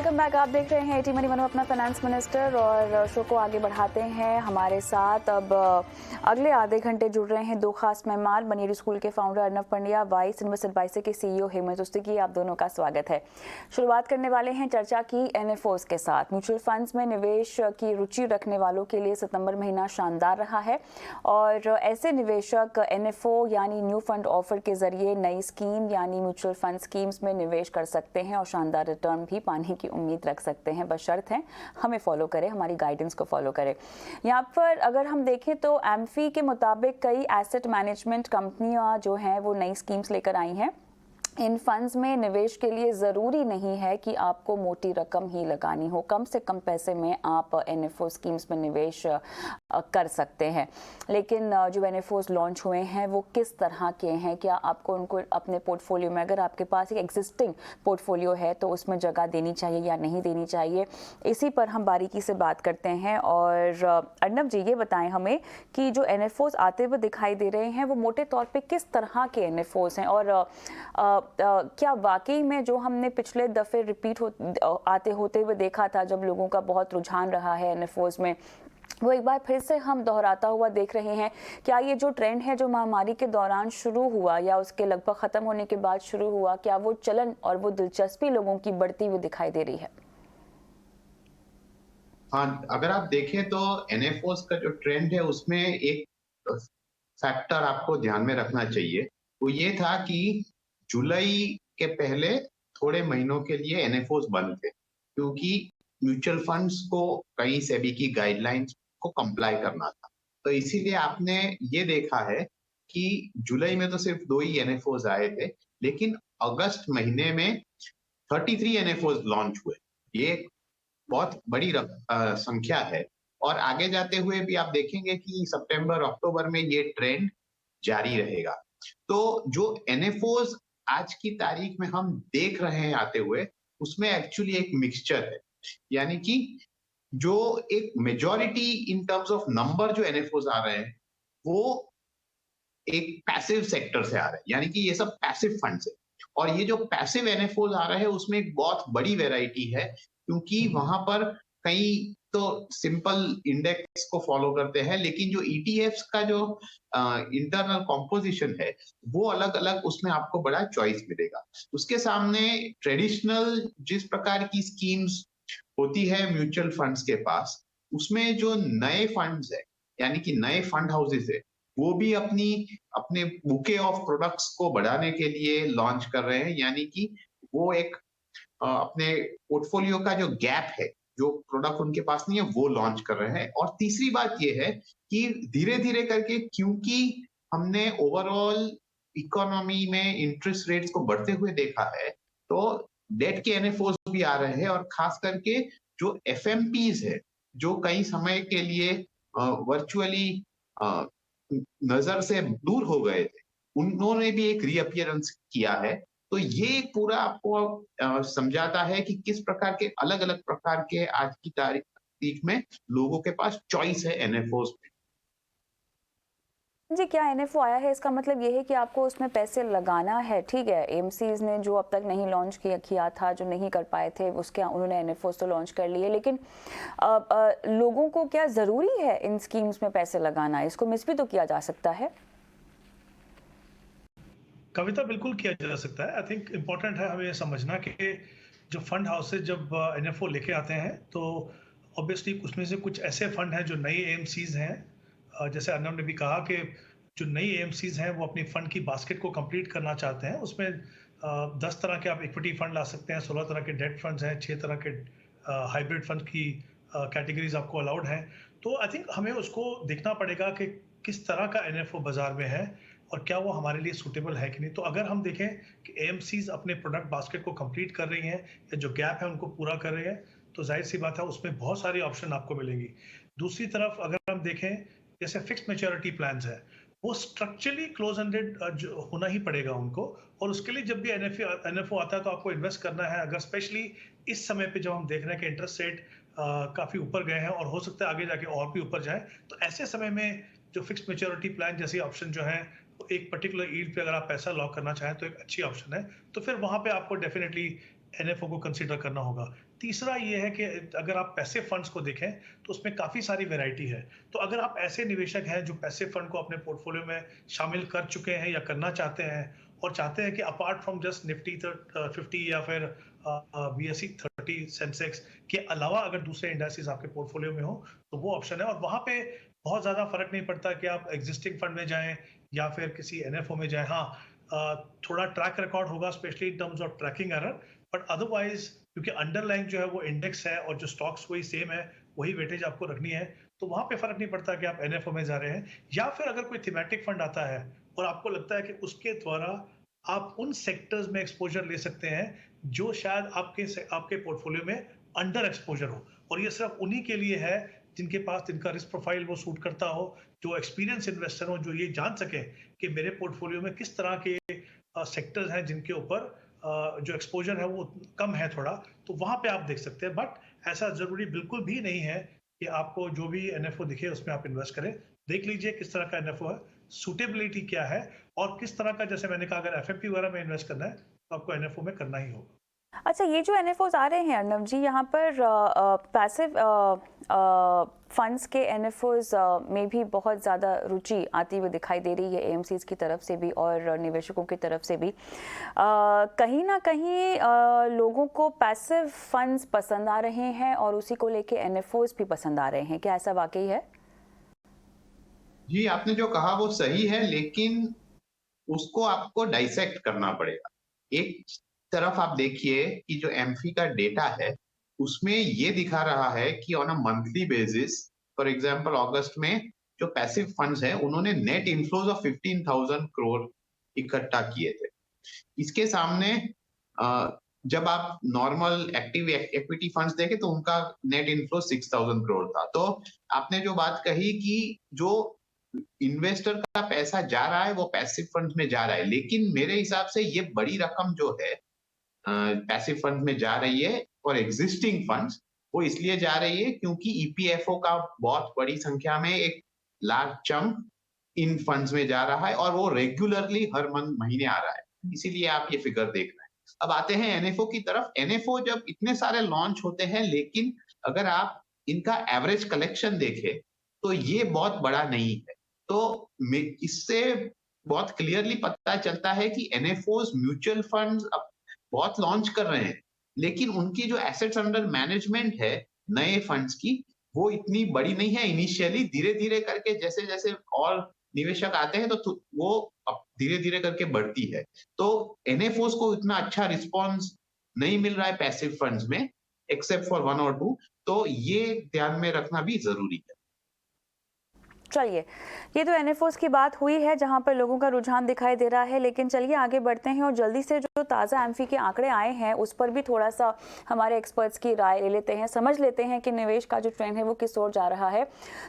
Welcome back. आप देख रहे हैं एटी मनी मनो अपना फाइनेंस मिनिस्टर और शो को आगे बढ़ाते हैं। हमारे साथ अब अगले आधे घंटे जुड़ रहे हैं दो खास मेहमान। बनियरी स्कूल के founder Arnab Pandya, wise invest advisor के सीईओ हेमंत उस्तिकी। आप दोनों का स्वागत है। शुरुआत करने वाले हैं चर्चा की एनएफओस के साथ। म्यूचुअल फंड्स में निवेश की रुचि रखने वालों के लिए सितंबर महीना शानदार रहा है और ऐसे निवेशक एनएफओ यानी न्यू फंड ऑफर के जरिए नई स्कीम यानी म्यूचुअल फंड स्कीम्स में निवेश कर सकते हैं और शानदार रिटर्न भी पाने की उम्मीद रख सकते हैं, बशर्त है हमें फॉलो करें, हमारी गाइडेंस को फॉलो करें। यहाँ पर अगर हम देखें तो एमफी के मुताबिक कई एसेट मैनेजमेंट कंपनियां जो हैं वो नई स्कीम्स लेकर आई हैं। इन फंड्स में निवेश के लिए ज़रूरी नहीं है कि आपको मोटी रकम ही लगानी हो, कम से कम पैसे में आप एनएफओ स्कीम्स में निवेश कर सकते हैं। लेकिन जो एनएफओस लॉन्च हुए हैं वो किस तरह के हैं, क्या आपको उनको अपने पोर्टफोलियो में, अगर आपके पास एक एग्जिस्टिंग पोर्टफोलियो है तो उसमें जगह देनी चाहिए या नहीं देनी चाहिए, इसी पर हम बारीकी से बात करते हैं। और अर्नब जी ये बताएं हमें कि जो एनएफओस आते हुए दिखाई दे रहे हैं वो मोटे तौर पे किस तरह के एनएफओस हैं और क्या वाकई में जो हमने पिछले दफ़े आते होते हुए देखा था, जब लोगों का बहुत रुझान रहा है एनएफओस में, वो एक बार फिर से हम दोहराता हुआ देख रहे हैं? क्या ये जो ट्रेंड है जो महामारी के दौरान शुरू हुआ या उसके लगभग ख़त्म होने के बाद शुरू हुआ, क्या वो चलन और वो दिलचस्पी लोगों की बढ़ती हुई दिखाई दे रही है? हाँ, अगर आप देखें तो एनएफओस का जो ट्रेंड है उसमें एक फैक्टर आपको ध्यान में रखना चाहिए। वो ये था कि जुलाई के पहले थोड़े महीनों के लिए एनएफओस बंद थे, क्योंकि म्यूचुअल फंड्स को कई सेबी की गाइडलाइंस को कंप्लाई करना था। तो इसीलिए आपने ये देखा है कि जुलाई में तो सिर्फ 2 ही एनएफओस आए थे, लेकिन अगस्त महीने में 33 एनएफओस लॉन्च हुए। ये बहुत बड़ी संख्या है और आगे जाते हुए भी आप देखेंगे कि सितंबर अक्टूबर में ये ट्रेंड जारी रहेगा। तो जो एनएफओस आज की तारीख में हम देख रहे हैं आते हुए, उसमें एक्चुअली एक मिक्सचर है, यानी कि जो एक majority in terms of number जो एनएफओस आ रहे हैं वो एक पैसिव सेक्टर से आ रहे हैं, यानी कि ये सब पैसिव फंड्स है। और ये जो पैसिव एनएफओस आ रहे हैं उसमें एक बहुत बड़ी वैरायटी है, क्योंकि वहां पर कई तो सिंपल इंडेक्स को फॉलो करते हैं, लेकिन जो ईटीएफ्स का जो इंटरनल कॉम्पोजिशन है वो अलग अलग, उसमें आपको बड़ा चॉइस मिलेगा। उसके सामने ट्रेडिशनल जिस प्रकार की स्कीम्स होती है म्यूचुअल फंड्स के पास, उसमें जो नए फंड्स है यानी कि नए फंड हाउसेस है, वो भी अपने बुके ऑफ प्रोडक्ट्स को बढ़ाने के लिए लॉन्च कर रहे हैं, यानी कि वो एक अपने पोर्टफोलियो का जो गैप है, जो प्रोडक्ट उनके पास नहीं है, वो लॉन्च कर रहे हैं। और तीसरी बात ये है कि धीरे-धीरे करके, क्योंकि हमने ओवरऑल इकोनॉमी में इंटरेस्ट रेट्स को बढ़ते हुए देखा है, तो डेट के एनएफओस भी आ रहे हैं और खास करके जो एफएमपीज है, जो कई समय के लिए वर्चुअली नजर से दूर हो गए थे, उन्होंने भी एक रीअपियरेंस किया है। तो ये पूरा आपको समझाता है कि किस प्रकार के अलग-अलग प्रकार के आज की तारीख में लोगों के पास चॉइस है एनएफओस में। जी, क्या एनएफओ आया है इसका मतलब ये है कि आपको उसमें पैसे लगाना है? ठीक है, एएमसीज ने जो अब तक नहीं लॉन्च किया था, जो नहीं कर पाए थे, उसके उन्होंने एनएफओस तो लॉन्च कर लिए, लेकिन लोगों को क्या ज़रूरी है इन स्कीम्स में पैसे लगाना? इसको मिस भी तो किया जा सकता है। कविता बिल्कुल किया जा सकता है। आई थिंक इम्पोर्टेंट है हमें समझना कि जो फंड हाउसेज जब एनएफओ लेके आते हैं तो ऑब्वियसली उसमें से कुछ ऐसे फंड हैं जो नई एएमसीज हैं। जैसे अर्नब ने भी कहा कि जो नई एएमसीज हैं वो अपनी फंड की बास्केट को कंप्लीट करना चाहते हैं। उसमें 10 तरह के आप इक्विटी फंड ला सकते हैं, 16 तरह के डेट फंड्स हैं, 6 तरह के हाइब्रिड फंड की कैटेगरीज आपको अलाउड हैं। तो आई थिंक हमें उसको देखना पड़ेगा कि किस तरह का एनएफओ बाजार में है और क्या वो हमारे लिए सूटेबल है कि नहीं। तो अगर हम देखें कि एएमसीज अपने प्रोडक्ट बास्केट को कंप्लीट कर रही हैं या जो गैप है उनको पूरा कर रही हैं, तो जाहिर सी बात है उसमें बहुत सारी ऑप्शन आपको मिलेंगी। दूसरी तरफ अगर हम देखें जैसे फिक्स्ड मैच्योरिटी प्लान्स है, वो स्ट्रक्चरली क्लोज एंडेड होना ही पड़ेगा उनको, और उसके लिए जब भी एनएफओ आता है तो आपको इन्वेस्ट करना है। अगर स्पेशली इस समय पे जब हम देख रहे हैं कि इंटरेस्ट रेट काफ़ी ऊपर गए हैं और हो सकता है आगे जाके और भी ऊपर जाए, तो ऐसे समय में जो फिक्स्ड मैच्योरिटी प्लान जैसे ऑप्शन जो है एक पर्टिकुलर यील्ड पे अगर आप पैसा लॉक करना चाहें तो एक अच्छी ऑप्शन है। तो फिर वहां पे आपको डेफिनेटली एनएफओ को कंसीडर करना होगा। तीसरा ये है कि अगर आप पैसिव फंड्स को देखें तो उसमें काफ़ी सारी वैरायटी है। तो अगर आप ऐसे निवेशक हैं जो पैसिव फंड को अपने पोर्टफोलियो में शामिल कर चुके हैं या करना चाहते हैं और चाहते हैं कि अपार्ट फ्रॉम जस्ट निफ्टी 50 या फिर BSE 30 सेंसेक्स के अलावा अगर दूसरे इंडेक्सेस आपके पोर्टफोलियो में हो तो वो ऑप्शन है। और वहाँ पे बहुत ज़्यादा फर्क नहीं पड़ता कि आप एग्जिस्टिंग फंड में जाएं या फिर किसी NFO में जाएं। हाँ, थोड़ा ट्रैक रिकॉर्ड होगा specially in terms of tracking error, but otherwise क्योंकि अंडरलाइंग जो है वो इंडेक्स है और जो स्टॉक्स वही सेम है, वही वेटेज आपको रखनी है, तो वहां पे फर्क नहीं पड़ता कि आप NFO में जा रहे हैं या फिर अगर कोई थीमेटिक फंड आता है और आपको लगता है कि उसके द्वारा आप उन सेक्टर्स में एक्सपोजर ले सकते हैं जो शायद आपके पोर्टफोलियो में अंडर एक्सपोजर हो, और ये सिर्फ उन्हीं के लिए है जिनके पास जिनका रिस्क प्रोफाइल वो सूट करता हो, जो एक्सपीरियंस इन्वेस्टर हो, जो ये जान सके कि मेरे पोर्टफोलियो में किस तरह के सेक्टर्स हैं जिनके ऊपर जो एक्सपोजर है वो कम है थोड़ा, तो वहां पे आप देख सकते हैं। बट ऐसा जरूरी बिल्कुल भी नहीं है कि आपको जो भी NFO दिखे उसमें आप इन्वेस्ट करें। देख लीजिए किस तरह का NFO है, सूटेबिलिटी क्या है और किस तरह का, जैसे मैंने कहा अगर FMP वगैरह में इन्वेस्ट करना है तो आपको NFO में करना ही होगा। अच्छा, ये जो NFOs आ रहे हैं अर्नव जी, यहाँ पर पैसिव फंड्स के NFOs में भी बहुत ज़्यादा रुचि आती हुई दिखाई दे रही है AMCs की तरफ से भी और निवेशकों की तरफ से भी। कहीं ना कहीं लोगों को पैसिव फंड्स पसंद आ रहे हैं और उसी को लेके NFOs भी पसंद आ रहे हैं, क्या ऐसा वाकई है? जी, आपने जो कहा वो सही है, लेकिन उसको आपको डाइसेक्ट करना पड़ेगा। एक तरफ आप देखिए कि जो एमफी का डेटा है उसमें ये दिखा रहा है कि on a monthly basis, for example अगस्त में जो पैसिव फंड्स हैं उन्होंने नेट इनफ्लोज ऑफ 15,000 करोड़ इकट्ठा किए थे। इसके सामने जब आप नॉर्मल एक्टिव इक्विटी फंड्स देखें तो उनका नेट इनफ्लो 6,000 करोड़ था। तो आपने जो बात कही कि जो इन्वेस्टर का पैसा जा रहा है वो पैसिव फंड में जा रहा है, लेकिन मेरे हिसाब से ये बड़ी रकम जो है पैसिव फंड में जा रही है और एग्जिस्टिंग फंड्स, वो इसलिए जा रही है क्योंकि EPFO का बहुत बड़ी संख्या में एक लार्ज चंक इन फंड्स में जा रहा है और वो रेगुलरली हर महीने आ रहा है, इसीलिए आप ये फिगर देख रहे हैं। अब आते हैं NFO की तरफ। NFO जब इतने सारे लॉन्च होते हैं, लेकिन अगर आप इनका एवरेज कलेक्शन देखें तो ये बहुत बड़ा नहीं है। तो इससे बहुत क्लियरली पता चलता है कि NFOs म्यूचुअल फंड्स अब बहुत लॉन्च कर रहे हैं, लेकिन उनकी जो एसेट्स अंडर मैनेजमेंट है नए फंड्स की, वो इतनी बड़ी नहीं है। इनिशियली धीरे धीरे करके जैसे जैसे और निवेशक आते हैं तो वो धीरे धीरे करके बढ़ती है। तो NFOs को इतना अच्छा रिस्पॉन्स नहीं मिल रहा है पैसिव फंड्स में, एक्सेप्ट फॉर 1 और 2। तो ये ध्यान में रखना भी जरूरी है। चलिए, ये तो NFOs की बात हुई है जहां पर लोगों का रुझान दिखाई दे रहा है, लेकिन चलिए आगे बढ़ते हैं और जल्दी से जो ताज़ा एमफी के आंकड़े आए हैं उस पर भी थोड़ा सा हमारे एक्सपर्ट्स की राय ले लेते हैं, समझ लेते हैं कि निवेश का जो ट्रेंड है वो किस ओर जा रहा है।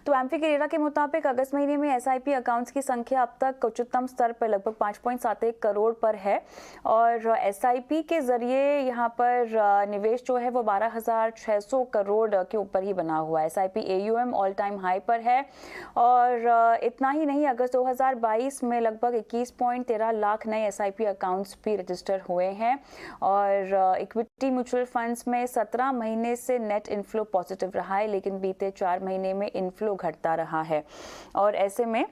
तो एमफी के डेटा के मुताबिक अगस्त महीने में SIP अकाउंट्स की संख्या अब तक उच्चतम स्तर पर लगभग 5.71 करोड़ पर है और SIP के जरिए यहाँ पर निवेश जो है वो 12,600 करोड़ के ऊपर ही बना हुआ है। SIP AUM all time high पर है और इतना ही नहीं, अगस्त 2022 में लगभग 21.13 लाख नए SIP अकाउंट्स भी रजिस्टर हुए हैं और इक्विटी म्यूचुअल फंड्स में 17 महीने से नेट इनफ्लो पॉजिटिव रहा है, लेकिन बीते 4 महीने में इनफ्लो घटता रहा है और ऐसे में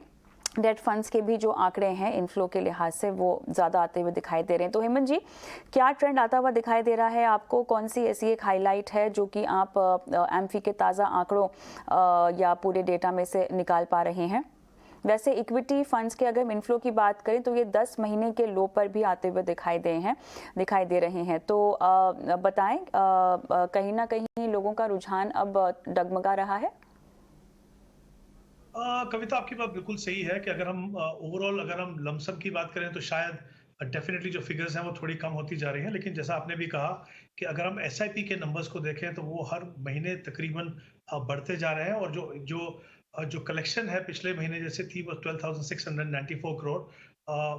डेट फंड्स के भी जो आंकड़े हैं इनफ्लो के लिहाज से वो ज़्यादा आते हुए दिखाई दे रहे हैं। तो हेमंत जी, क्या ट्रेंड आता हुआ दिखाई दे रहा है आपको? कौन सी ऐसी एक हाईलाइट है जो कि आप एमफी के ताज़ा आंकड़ों या पूरे डेटा में से निकाल पा रहे हैं? वैसे इक्विटी फंड्स के अगर इनफ्लो की बात करें तो ये 10 महीने के लो पर भी आते हुए दिखाई दे रहे हैं। तो बताएं, कहीं ना कहीं लोगों का रुझान अब डगमगा रहा है? कविता, आपकी बात बिल्कुल सही है कि अगर हम ओवरऑल अगर हम लमसम की बात करें तो शायद डेफिनेटली जो फिगर्स हैं वो थोड़ी कम होती जा रही हैं, लेकिन जैसा आपने भी कहा कि अगर हम SIP के नंबर्स को देखें तो वो हर महीने तकरीबन बढ़ते जा रहे हैं और जो कलेक्शन है पिछले महीने जैसे थी वो 12,694 करोड़,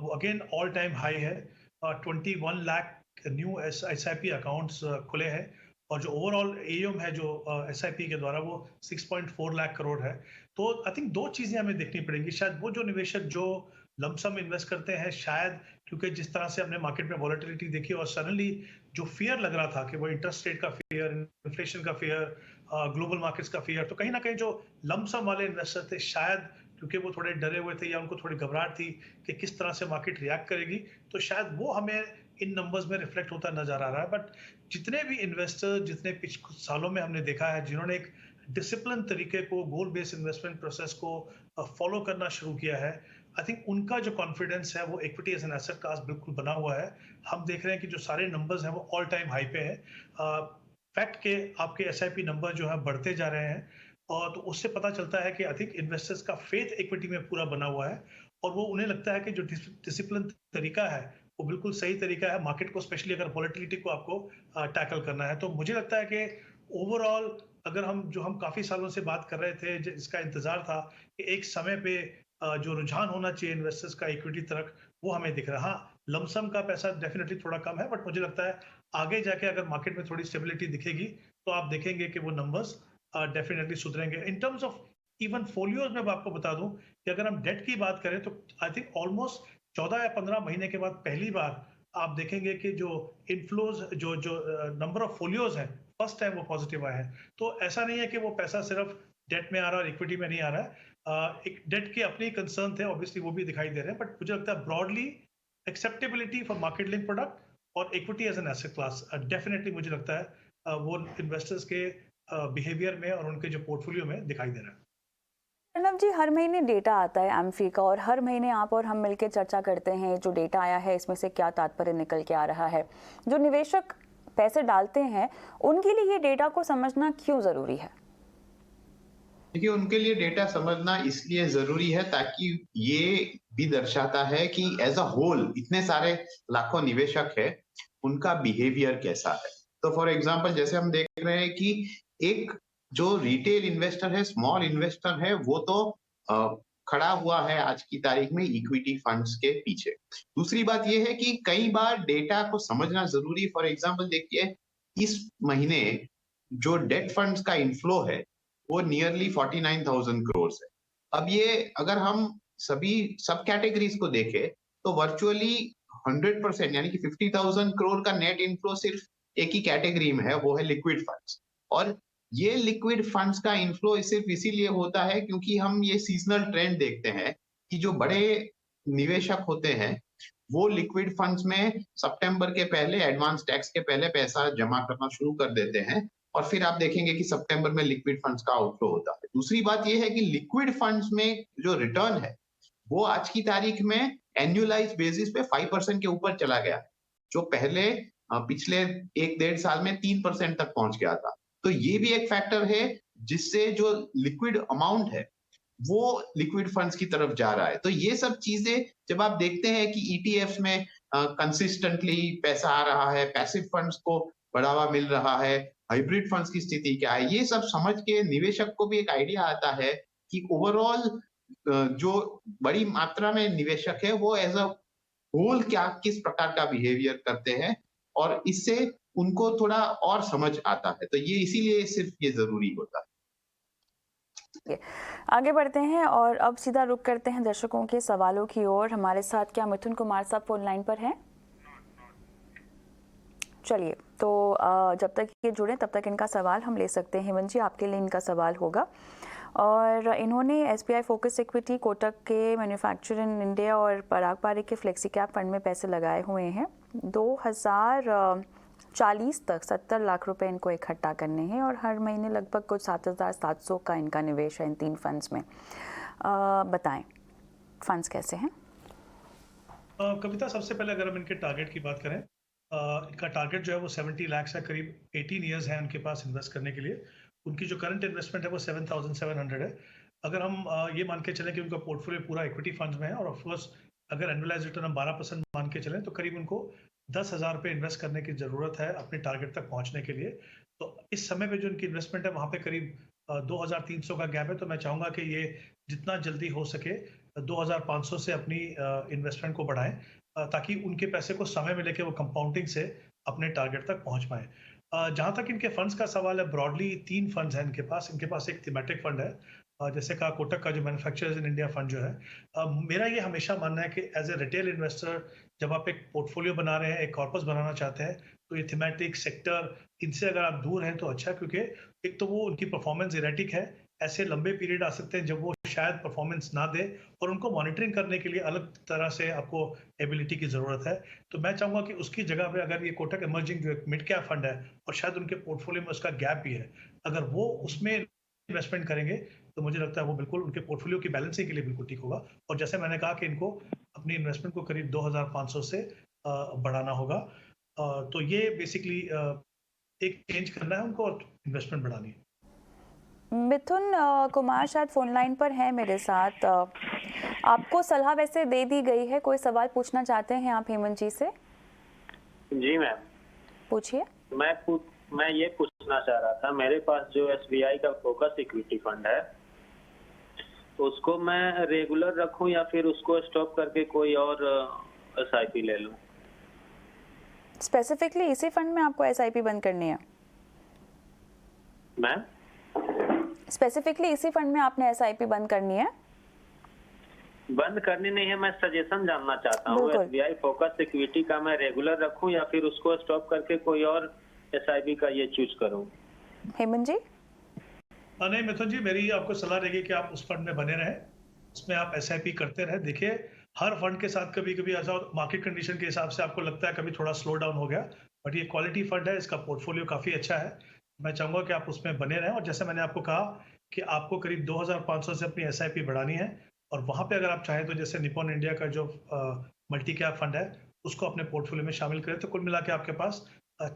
वो अगेन ऑल टाइम हाई है। 21 लाख न्यू SIP अकाउंट्स खुले हैं और जो ओवरऑल AUM है जो SIP के द्वारा वो 6.4 लाख करोड़ है। तो आई थिंक दो चीजें हमें देखनी पड़ेंगी। शायद वो जो निवेशक जो लमसम इन्वेस्ट करते हैं, शायद क्योंकि जिस तरह से हमने मार्केट में वॉलेटिलिटी देखी और सडनली जो फियर लग रहा था कि वो इंटरेस्ट रेट का फियर, इन्फ्लेशन का फियर, ग्लोबल मार्केट्स का फियर, तो कहीं ना कहीं जो लमसम वाले इन्वेस्टर थे, शायद क्योंकि वो थोड़े डरे हुए थे या उनको थोड़ी घबराहट थी कि किस तरह से मार्केट रिएक्ट करेगी, तो शायद वो हमें इन नंबर्स में रिफ्लेक्ट होता नजर आ रहा है। बट जितने भी इन्वेस्टर, जितने पिछले कुछ सालों में हमने देखा है, जिन्होंने एक डिसिप्लिन तरीके को, गोल बेस्ड इन्वेस्टमेंट प्रोसेस को फॉलो करना शुरू किया है, आई थिंक उनका जो कॉन्फिडेंस है वो equity as an asset class बिल्कुल बना हुआ है। हम देख रहे हैं कि जो सारे नंबर्स हैं वो ऑल टाइम हाई पे है। फैक्ट के आपके एसआईपी नंबर जो है बढ़ते जा रहे हैं, और तो उससे पता चलता है कि आई थिंक इन्वेस्टर्स का फेथ इक्विटी में पूरा बना हुआ है, और वो उन्हें लगता है कि जो डिसिप्लिन तरीका है वो बिल्कुल सही तरीका है मार्केट को, स्पेशली अगर वॉलेटिलिटी को आपको टैकल करना है। तो मुझे लगता है कि ओवरऑल अगर हम काफी सालों से बात कर रहे थे, जिसका इंतजार था कि एक समय पे जो रुझान होना चाहिए इन्वेस्टर्स का इक्विटी तरफ, वो हमें दिख रहा है। हाँ, लमसम का पैसा डेफिनेटली थोड़ा कम है, बट मुझे लगता है आगे जाके अगर मार्केट में थोड़ी स्टेबिलिटी दिखेगी तो आप देखेंगे कि वो नंबर्स डेफिनेटली सुधरेंगे। In terms of even folios में आपको बता दूं कि अगर हम डेट की बात करें तो आई थिंक ऑलमोस्ट 14 या 15 महीने के बाद पहली बार आप देखेंगे कि जो इनफ्लोज, जो नंबर ऑफ फोलियोज हैं, फर्स्ट टाइम वो पॉजिटिव आए हैं। तो ऐसा नहीं है कि वो पैसा सिर्फ डेट में आ रहा है और इक्विटी में नहीं आ रहा है। एक डेट के अपने कंसर्न थे, ऑब्वियसली वो भी दिखाई दे रहे हैं, बट मुझे लगता है broadly acceptability for market link product और equity as an asset class definitely मुझे लगता है वो इन्वेस्टर्स के बिहेवियर में और उनके जो पोर्टफोलियो में दिखाई दे रहा है। प्रणव जी, हर महीने डेटा आता है एम्फी का, और हर महीने आप और हम मिलकर चर्चा करते हैं जो डेटा आया है इसमें से क्या तात्पर्य निकल के आ रहा है। जो निवेशक पैसे डालते हैं उनके लिए ये डेटा को समझना क्यों जरूरी है? देखिए, उनके लिए डेटा समझना इसलिए जरूरी है ताकि ये भी दर्शाता है कि एज अ होल इतने सारे लाखों निवेशक है, उनका बिहेवियर कैसा है। तो फॉर एग्जांपल जैसे हम देख रहे हैं कि एक जो रिटेल इन्वेस्टर है, स्मॉल इन्वेस्टर है, वो तो खड़ा हुआ है आज की तारीख में इक्विटी फंड्स के पीछे। दूसरी बात ये है कि कई बार डेटा को समझना जरूरी। फॉर एग्जांपल देखिए, इस महीने जो डेट फंड्स का इनफ्लो है वो नियरली 49,000 करोड़ है। अब ये अगर हम सभी सब कैटेगरीज को देखें तो वर्चुअली 100% यानी कि 50,000 करोड़ का नेट इनफ्लो सिर्फ एक ही कैटेगरी में है, वो है लिक्विड फंड्स। और ये लिक्विड फंड्स का इनफ्लो सिर्फ इसीलिए होता है क्योंकि हम ये सीजनल ट्रेंड देखते हैं कि जो बड़े निवेशक होते हैं वो लिक्विड फंड्स में सितंबर के पहले, एडवांस टैक्स के पहले पैसा जमा करना शुरू कर देते हैं, और फिर आप देखेंगे कि सितंबर में लिक्विड फंड्स का आउटफ्लो होता है। दूसरी बात यह है कि लिक्विड फंड्स में जो रिटर्न है वो आज की तारीख में एनुअलाइज बेसिस पे 5% के ऊपर चला गया है, जो पहले पिछले 1-1.5 साल में 3% तक पहुंच गया था। तो ये भी एक फैक्टर है जिससे जो लिक्विड अमाउंट है वो लिक्विड फंड्स की तरफ जा रहा है। तो ये सब चीजें जब आप देखते हैं कि ईटीएफ्स में कंसिस्टेंटली पैसा आ रहा है, पैसिव फंड्स को बढ़ावा मिल रहा है, हाइब्रिड फंड्स की स्थिति क्या है, ये सब समझ के निवेशक को भी एक आइडिया आता है कि ओवरऑल जो बड़ी मात्रा में निवेशक है वो एज अ होल क्या किस प्रकार का बिहेवियर करते हैं, और इससे उनको थोड़ा और समझ आता है। तो ये इसीलिए सिर्फ ये जरूरी होता है। आगे बढ़ते हैं और अब सीधा रुक करते हैं दर्शकों के सवालों की ओर। हमारे साथ क्या मिथुन कुमार साहब फोन लाइन पर हैं? चलिए, तो जब तक ये जुड़े तब तक इनका सवाल हम ले सकते हैं। हेमंत जी, आपके लिए इनका सवाल होगा, और इन्होंने एसबीआई फोकस इक्विटी, कोटक के मैन्युफैक्चर इन इंडिया और पराग पारिक के फ्लेक्सी कैप फंड में पैसे लगाए हुए हैं। 2040 तक 70 लाख रुपए इनको इकट्ठा करने हैं, और हर महीने लगभग कुछ 7,700 का इनका निवेश है इन 3 फंड्स में। बताएं फंड्स कैसे हैं? कविता, सबसे पहले अगर हम इनके टारगेट की बात करें, इनका टारगेट जो है वो 70 लाख है, करीब 18 ईयर्स हैं उनके पास इन्वेस्ट करने के लिए। उनकी जो करंट इन्वेस्टमेंट है वो 7,700 है। अगर हम ये मान के चलें कि उनका पोर्टफोलियो पूरा इक्विटी फंड्स में है, और ऑफकोर्स अगर एनुअलाइज रिटर्न हम 12% मान के चलें तो करीब उनको 10,000 रुपये इन्वेस्ट करने की ज़रूरत है अपने टारगेट तक पहुंचने के लिए। तो इस समय पे जो इनकी इन्वेस्टमेंट है वहाँ पे करीब 2,300 का गैप है। तो मैं चाहूँगा कि ये जितना जल्दी हो सके 2,500 से अपनी इन्वेस्टमेंट को बढ़ाएं, ताकि उनके पैसे को समय मिले कि वो कंपाउंडिंग से अपने टारगेट तक पहुंच पाए। जहां तक इनके फंड्स का सवाल है, ब्रॉडली 3 फंड्स हैं इनके पास। एक थीमेटिक फंड है जैसे कहा कोटक का जो मैन्युफैक्चरर्स इन इंडिया फंड जो है, मेरा ये हमेशा मानना है कि एज ए रिटेल इन्वेस्टर जब आप एक पोर्टफोलियो बना रहे हैं, एक कॉर्पस बनाना चाहते हैं, तो ये थीमेटिक सेक्टर इनसे अगर आप दूर हैं तो अच्छा है, क्योंकि एक तो वो उनकी परफॉर्मेंस इरेटिक है, ऐसे लंबे पीरियड आ सकते हैं जब वो शायद परफॉर्मेंस ना दे, और उनको मॉनिटरिंग करने के लिए अलग तरह से आपको एबिलिटी की ज़रूरत है। तो मैं चाहूँगा कि उसकी जगह पे अगर ये कोटक इमर्जिंग जो एक मिड कैप फंड है और शायद उनके पोर्टफोलियो में उसका गैप भी है, अगर वो उसमें इन्वेस्टमेंट करेंगे तो मुझे लगता है वो बिल्कुल उनके पोर्टफोलियो की बैलेंसिंग के लिए बिल्कुल ठीक होगा। और जैसे मैंने कहा कि इनको अपनी इन्वेस्टमेंट को करीब 2500 से बढ़ाना होगा। तो ये बेसिकली एक चेंज करना है उनको और इन्वेस्टमेंट बढ़ानी है। मिथुन कुमार शायद फोन लाइन पर है मेरे साथ। आपको सलाह वैसे दे दी गई है, कोई सवाल पूछना चाहते हैं आप हेमंत जी से? जी मैम, पूछिए। मैं ये पूछना चाह रहा था, मेरे पास जो SBI का फोकस इक्विटी फंड है उसको मैं रेगुलर रखूं या फिर उसको स्टॉप करके कोई और SIP ले लूं? स्पेसिफिकली इसी फंड में आपको SIP बंद करनी है? मैम, स्पेसिफिकली इसी फंड में आपने SIP बंद करनी है? बंद करनी नहीं है, मैं सजेशन जानना चाहता हूँ। बिल्कुल। SBI फोकस इक्विटी का मैं रेगुलर रखूं या फिर उसको स्टॉप करके कोई और SIP का ये चूज करूं? हेमंत जी? नहीं मिथुन जी, मेरी आपको सलाह रहेगी कि आप उस फंड में बने रहें, उसमें आप SIP करते रहें। देखिए, हर फंड के साथ कभी कभी ऐसा मार्केट कंडीशन के हिसाब से आपको लगता है कभी थोड़ा स्लो डाउन हो गया, बट ये क्वालिटी फंड है, इसका पोर्टफोलियो काफ़ी अच्छा है। मैं चाहूँगा कि आप उसमें बने रहें। और जैसे मैंने आपको कहा कि आपको करीब 2500 से अपनी SIP बढ़ानी है, और वहाँ पे अगर आप चाहें तो जैसे निपॉन इंडिया का जो मल्टी कैप फंड है उसको अपने पोर्टफोलियो में शामिल करें, तो कुल मिला के आपके पास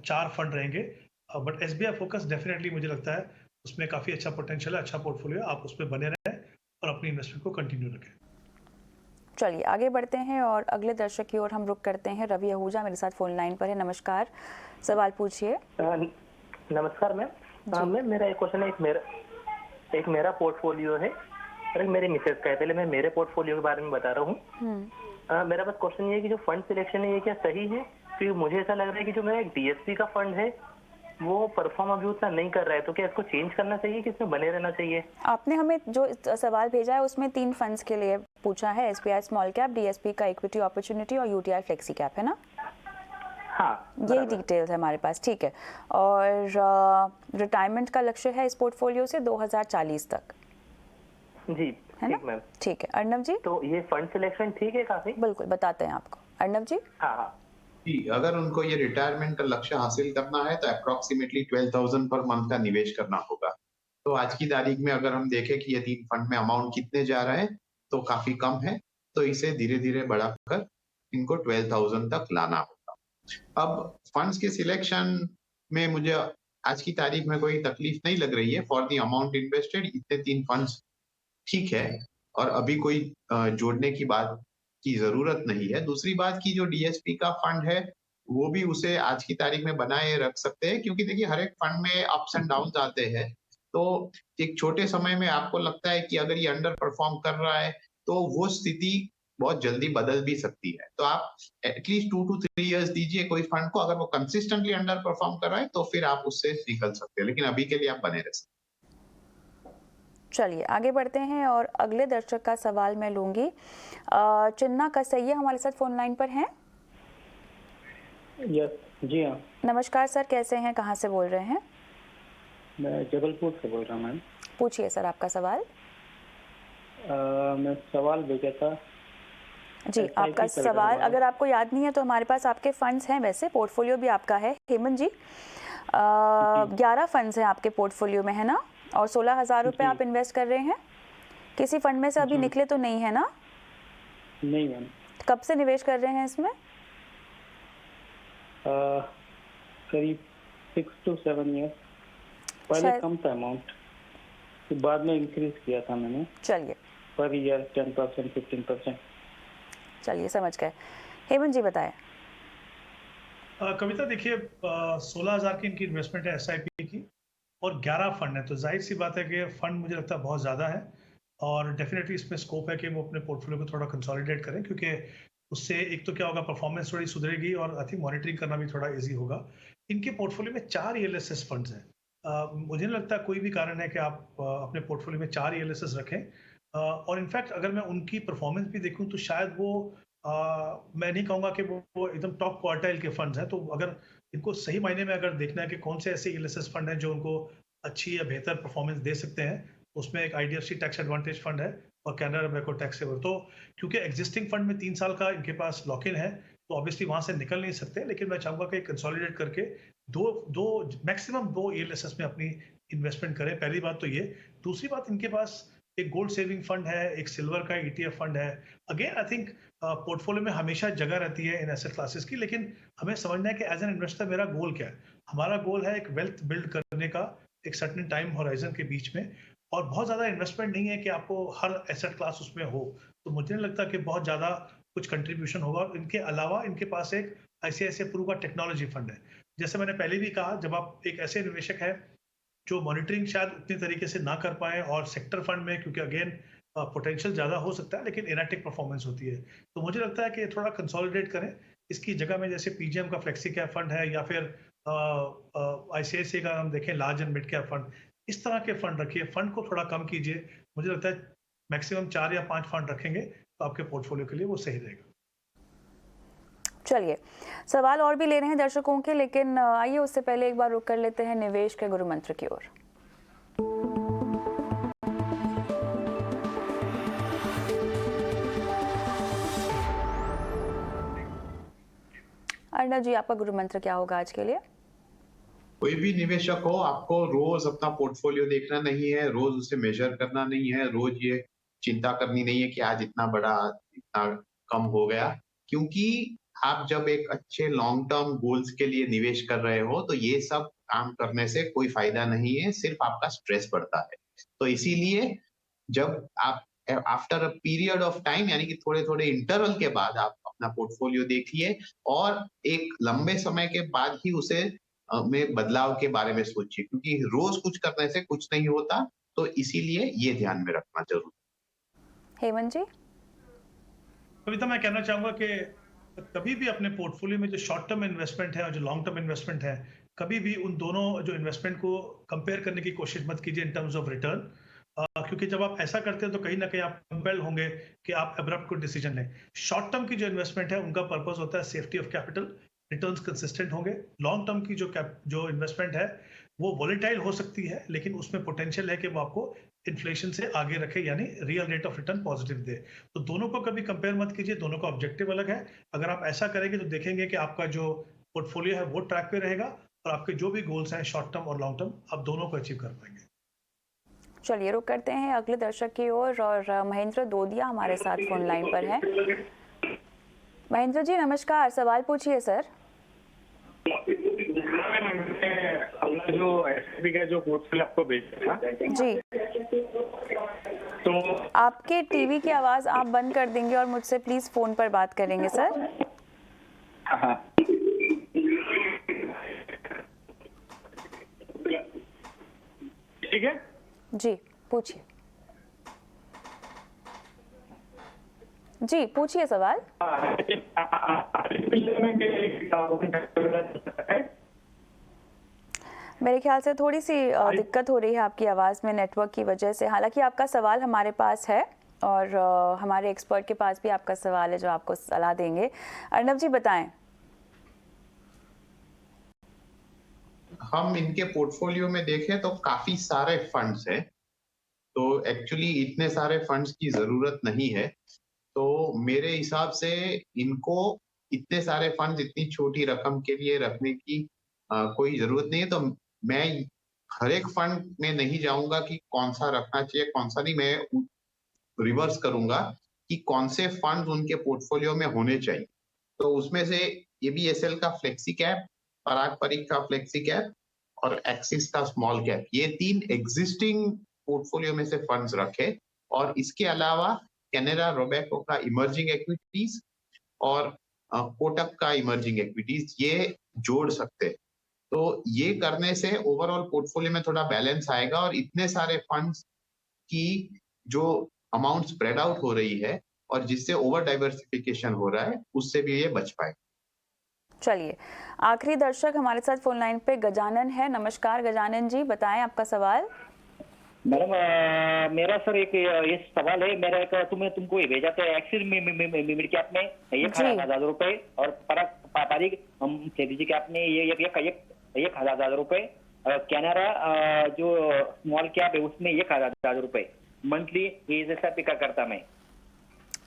4 फंड रहेंगे। बट SBI फोकस डेफिनेटली मुझे लगता है उसमें काफ़ी अच्छा पोटेंशियल है, अच्छा पोर्टफोलियो है, आप उसमें बने रहें और अपनी इन्वेस्टमेंट को कंटिन्यू रखें। चलिए आगे बढ़ते हैं और अगले दर्शक की ओर हम रुक करते हैं। रवि आहूजा मेरे साथ फोन लाइन पर है। नमस्कार, सवाल पूछिए। नमस्कार मैम। मैम मेरा एक क्वेश्चन है, एक मेरा पोर्टफोलियो है और एक मेरे मिसेज का है। पहले मैं मेरे पोर्टफोलियो के बारे में बता रहा हूँ। मेरा बस क्वेश्चन ये है कि जो फंड सिलेक्शन है ये क्या सही है? क्योंकि मुझे ऐसा लग रहा है कि जो मेरा एक DSP का फंड है वो परफॉर्म अभी उतना नहीं कर रहा है, तो क्या इसको चेंज करना चाहिए कि इसमें बने रहना चाहिए? आपने हमें जो सवाल भेजा है उसमें 3 फंड्स के लिए पूछा है, SBI स्मॉल कैप, DSP का इक्विटी अपॉर्चुनिटी और UTI फ्लेक्सी कैप, है ना? हाँ, यही डिटेल्स है हमारे पास, ठीक है। और रिटायरमेंट का लक्ष्य है इस पोर्टफोलियो से 2040 तक, जी है ना? ठीक मैम। ठीक है। अर्नव जी? तो ये फंड सिलेक्शन ठीक है काफी? बिल्कुल, बताते हैं आपको। अर्नव जी? हाँ। जी, अगर उनको ये रिटायरमेंट का लक्ष्य हासिल करना है तो अप्रोक्सीमेटली 12,000 पर मंथ का निवेश करना होगा। तो आज की तारीख में अगर हम देखें कि ये 3 फंड में अमाउंट कितने जा रहे हैं तो काफी कम है, तो इसे धीरे धीरे बढ़ाकर इनको 12,000 तक लाना होगा। अब फंड्स के सिलेक्शन में मुझे आज की तारीख में कोई तकलीफ नहीं लग रही है। फॉर द अमाउंट इन्वेस्टेड इतने 3 फंड्स ठीक है, और अभी कोई जोड़ने की बात की जरूरत नहीं है। दूसरी बात की जो DSP का फंड है वो भी उसे आज की तारीख में बनाए रख सकते हैं, क्योंकि देखिए हर एक फंड में अप्स एंड डाउन आते हैं। तो एक छोटे समय में आपको लगता है कि अगर ये अंडर परफॉर्म कर रहा है तो वो स्थिति बहुत जल्दी बदल भी सकती है। तो आप एटलीस्ट 2 to 3 इयर्स दीजिए कोई फंड को। अगर वो कंसिस्टेंटली अंडर परफॉर्म कर रहा है तो फिर आप उससे निकल सकते हैं, लेकिन अभी के लिए आप बने रह सकते हैं। चलिए आगे बढ़ते हैं और अगले दर्शक का सवाल मैं लूंगी। चिन्ना कसैया हमारे साथ फोन लाइन पर हैं। यस, जी हाँ। नमस्कार सर, कैसे हैं, कहाँ से बोल रहे हैं? मैं जबलपुर से बोल रहा हूँ मैम। पूछिए सर आपका सवाल। मैं सवाल भेजा था जी, SIP आपका कर सवाल रहा हूँ। अगर आपको याद नहीं है तो हमारे पास आपके फंड्स हैं, वैसे पोर्टफोलियो भी आपका है हेमंत जी। 11 फंड्स हैं आपके पोर्टफोलियो में, है ना? और 16,000 रुपये आप इन्वेस्ट कर रहे हैं। किसी फंड में से अभी निकले तो नहीं है ना? नहीं मैम। कब से निवेश कर रहे हैं इसमें? करीब 6 to 7 ईयर। पहले शायद- कम था अमाउंट, फिर बाद में इंक्रीज किया था मैंने चलिए पर ईयर 10%, 15%। चलिए समझ गए। हेमंत जी बताएं। कविता, देखिए 16,000 की इनकी इन्वेस्टमेंट है SIP की, और 11 फंड है, तो जाहिर सी बात है कि फंड मुझे लगता है बहुत ज़्यादा है, और डेफिनेटली इसमें स्कोप है कि वो अपने पोर्टफोलियो को थोड़ा कंसोलिडेट करें, क्योंकि उससे एक तो क्या होगा, परफॉर्मेंस थोड़ी सुधरेगी और आई थिंक मॉनिटरिंग करना भी थोड़ा इजी होगा। इनके पोर्टफोलियो में 4 ELSS फंड्स हैं। मुझे नहीं लगता कोई भी कारण है कि आप अपने पोर्टफोलियो में 4 ELSS रखें। और इनफैक्ट अगर मैं उनकी परफॉर्मेंस भी देखूं तो शायद वो मैं नहीं कहूँगा कि वो एकदम टॉप क्वार्टाइल के फंड्स हैं। तो अगर इनको सही मायने में अगर देखना है कि कौन से ऐसे ELSS फंड हैं जो उनको अच्छी या बेहतर परफॉर्मेंस दे सकते हैं, उसमें एक IDFC टैक्स एडवांटेज फंड है और कैनरा रोबेको टैक्स सेवर। तो क्योंकि एग्जिस्टिंग फंड में 3 साल का इनके पास लॉक इन है, तो ऑब्वियसली वहां से निकल नहीं सकते। लेकिन मैं चाहूंगा कि कंसोलिडेट करके दो मैक्सिमम 2 ELSS में अपनी इन्वेस्टमेंट करें। पहली बात तो ये। दूसरी बात, इनके पास एक गोल्ड सेविंग फंड है, एक सिल्वर का ETF फंड है। अगेन आई थिंक पोर्टफोलियो में हमेशा जगह रहती है इन एसेट क्लासेस की, लेकिन हमें समझना है कि एज एन इन्वेस्टर मेरा गोल क्या है। हमारा गोल है एक वेल्थ बिल्ड करने का एक सर्टेन टाइम होराइजन के बीच में, और बहुत ज्यादा इन्वेस्टमेंट नहीं है कि आपको हर एसेट क्लास उसमें हो। तो मुझे नहीं लगता कि बहुत ज्यादा कुछ कंट्रीब्यूशन होगा। और इनके अलावा इनके पास एक ICICI प्रू का टेक्नोलॉजी फंड है। जैसे मैंने पहले भी कहा, जब आप एक ऐसे निवेशक है जो मॉनिटरिंग शायद उतनी तरीके से ना कर पाए, और सेक्टर फंड में क्योंकि अगेन पोटेंशियल ज़्यादा हो सकता है लेकिन इरेटिक परफॉर्मेंस होती है, तो मुझे लगता है कि थोड़ा कंसोलिडेट करें। इसकी जगह में जैसे PGM का फ्लेक्सी कैप फंड है, या फिर ICICI का हम देखें large and mid cap fund, इस तरह के फंड रखिए। फंड को थोड़ा कम कीजिए। मुझे लगता है मैक्सिमम 4 या 5 फंड रखेंगे तो आपके पोर्टफोलियो के लिए वो सही रहेगा। चलिए, सवाल और भी ले रहे हैं दर्शकों के, लेकिन आइए उससे पहले एक बार रुक कर लेते हैं निवेश के गुरु मंत्र की ओर। अर्णव जी, आपका गुरु मंत्र क्या होगा आज के लिए? कोई भी निवेशक हो, आपको रोज अपना पोर्टफोलियो देखना नहीं है, रोज उसे मेजर करना नहीं है, रोज ये चिंता करनी नहीं है कि आज इतना बड़ा, इतना कम हो गया। क्योंकि आप जब एक अच्छे लॉन्ग टर्म गोल्स के लिए निवेश कर रहे हो, तो ये सब काम करने से कोई फायदा नहीं है, सिर्फ आपका स्ट्रेस बढ़ता है। तो इसीलिए जब आप after a period of time, यानी कि थोड़े थोड़े इंटरवल के बाद आप अपना पोर्टफोलियो देखिए, और एक लंबे समय के बाद ही उसे में बदलाव के बारे में सोचिए, क्योंकि रोज कुछ करने से कुछ नहीं होता। तो इसीलिए ये ध्यान में रखना जरूरी। हेमंत जी। कविता, मैं कहना चाहूंगा कि कभी भी अपने पोर्टफोलियो में जो शॉर्ट टर्म इन्वेस्टमेंट है और जो लॉन्ग टर्म इन्वेस्टमेंट है, कभी भी उन दोनों जो इन्वेस्टमेंट को कंपेयर करने की कोशिश मत कीजिए इन टर्म्स ऑफ रिटर्न। क्योंकि जब आप ऐसा करते हैं तो कहीं ना कहीं आप कंपेल होंगे कि आप एब्रप्ट कोई डिसीजन लें। शॉर्ट टर्म की जो इन्वेस्टमेंट है उनका पर्पस होता है safety of capital, returns consistent होंगे। लॉन्ग टर्म की जो इन्वेस्टमेंट है वो वॉलेटाइल हो सकती है, लेकिन उसमें पोटेंशियल है कि वो आपको इन्फ्लेशन से आगे रखे, यानी real rate of return positive दे। तो दोनों को कभी कंपेयर मत कीजिए, दोनों का ऑब्जेक्टिव अलग है। अगर आप ऐसा करेंगे तो देखेंगे कि आपका जो पोर्टफोलियो है वो ट्रैक पे रहेगा, और आपके जो भी गोल्स हैं शॉर्ट टर्म और लॉन्ग टर्म, आप दोनों को अचीव कर पाएंगे। चलिए, रुक करते हैं अगले दर्शक की ओर, और महेंद्र दोदिया हमारे साथ फोन लाइन पर हैं। महेंद्र जी नमस्कार, सवाल पूछिए सर। जो एसआईपी का जो पोर्टफोलियो आपको भेजा था जी, तो आपके टीवी की आवाज आप बंद कर देंगे और मुझसे प्लीज फोन पर बात करेंगे सर। हाँ, ठीक है जी पूछिए। जी पूछिए सवाल। मेरे ख्याल से थोड़ी सी दिक्कत हो रही है आपकी आवाज़ में नेटवर्क की वजह से। हालांकि आपका सवाल हमारे पास है, और हमारे एक्सपर्ट के पास भी आपका सवाल है जो आपको सलाह देंगे। अर्णव जी बताएं। हम इनके पोर्टफोलियो में देखें तो काफी सारे फंड्स हैं, तो एक्चुअली इतने सारे फंड्स की जरूरत नहीं है। तो मेरे हिसाब से इनको इतने सारे फंड्स इतनी छोटी रकम के लिए रखने की कोई जरूरत नहीं है। तो मैं हर एक फंड में नहीं जाऊंगा कि कौन सा रखना चाहिए कौन सा नहीं, मैं रिवर्स करूंगा कि कौन से फंड उनके पोर्टफोलियो में होने चाहिए। तो उसमें से ABSL का फ्लेक्सी कैप, पराग परिक का फ्लेक्सी कैप और एक्सिस का स्मॉल कैप, ये 3 एग्जिस्टिंग पोर्टफोलियो में से फंड्स रखे। और इसके अलावा कैनरा रोबेको का इमर्जिंग इक्विटीज और कोटक का इमर्जिंग इक्विटीज ये जोड़ सकते हैं। तो ये करने से ओवरऑल पोर्टफोलियो में थोड़ा बैलेंस आएगा, और इतने सारे फंड्स की जो अमाउंट स्प्रेड आउट हो रही है और जिससे ओवर डाइवर्सिफिकेशन हो रहा है, उससे भी ये बच पाए। चलिए, आखिरी दर्शक हमारे साथ फोन लाइन पे गजानन है। नमस्कार गजानन जी, बताएं आपका सवाल। मैडम मेरा सर एक ये सवाल है। मेरा एक तुमको ये भेजा था एक्सिस मिड कैप में 1,000 रुपए और पारिक सेबी कैप में ये 1,000 रुपए, कैनरा जो स्मॉल कैप है उसमें 1,000 रुपए मंथली एसआईपी का करता मैं।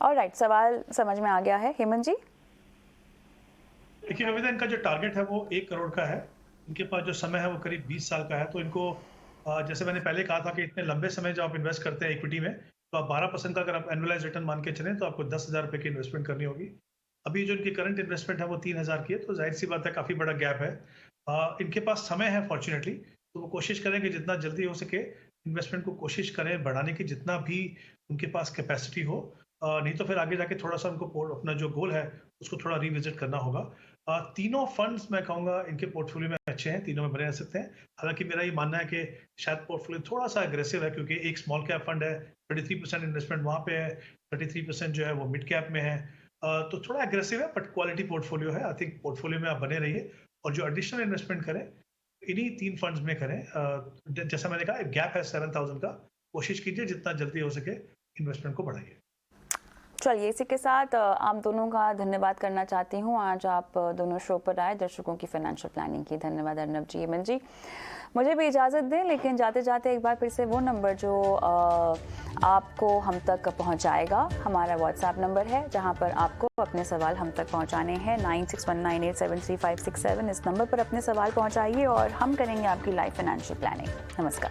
ऑलराइट, सवाल समझ में आ गया है। हेमंत जी, देखिए अभी इनका जो टारगेट है वो 1 करोड़ का है। इनके पास जो समय है वो करीब 20 साल का है। तो इनको जैसे मैंने पहले कहा था कि इतने लंबे समय जब आप इन्वेस्ट करते हैं इक्विटी में, तो आप 12% का अगर आप एनुअलाइज रिटर्न मान के चलें तो आपको 10,000 रुपए की इन्वेस्टमेंट करनी होगी। अभी जो इनकी करंट इन्वेस्टमेंट है वो 3,000 की है, तो जाहिर सी बात है काफ़ी बड़ा गैप है। इनके पास समय है फॉर्चुनेटली, तो वो कोशिश करें कि जितना जल्दी हो सके इन्वेस्टमेंट को कोशिश करें बढ़ाने की, जितना भी उनके पास कैपेसिटी हो। नहीं तो फिर आगे जाके थोड़ा सा उनको अपना जो गोल है उसको थोड़ा रिविजिट करना होगा। तीनों फंड्स मैं कहूँगा इनके पोर्टफोलियो में अच्छे हैं, तीनों में बने रह सकते हैं। हालांकि मेरा ये मानना है कि शायद पोर्टफोलियो थोड़ा सा एग्रेसिव है, क्योंकि एक स्मॉल कैप फंड है, 33% इन्वेस्टमेंट वहाँ पे है, 33% जो है वो मिड कैप में है। तो थोड़ा एग्रेसिव है, बट क्वालिटी पोर्टफोलियो है। आई थिंक पोर्टफोलियो में आप बने रहिए और जो एडिशनल इन्वेस्टमेंट करें इन्हीं 3 फंड्स में करें। जैसा मैंने कहा गैप है 7,000 का, कोशिश कीजिए जितना जल्दी हो सके इन्वेस्टमेंट को बढ़ाइए। चलिए, इसी के साथ आप दोनों का धन्यवाद करना चाहती हूँ। आज आप दोनों शो पर आए दर्शकों की फाइनेंशियल प्लानिंग की। धन्यवाद अर्नब जी, हेमंत जी। मुझे भी इजाज़त दें, लेकिन जाते जाते एक बार फिर से वो नंबर जो आपको हम तक पहुँचाएगा, हमारा व्हाट्सएप नंबर है जहाँ पर आपको अपने सवाल हम तक पहुँचाने हैं। 9619873567 इस नंबर पर अपने सवाल पहुँचाइए और हम करेंगे आपकी लाइफ फाइनेंशियल प्लानिंग। नमस्कार।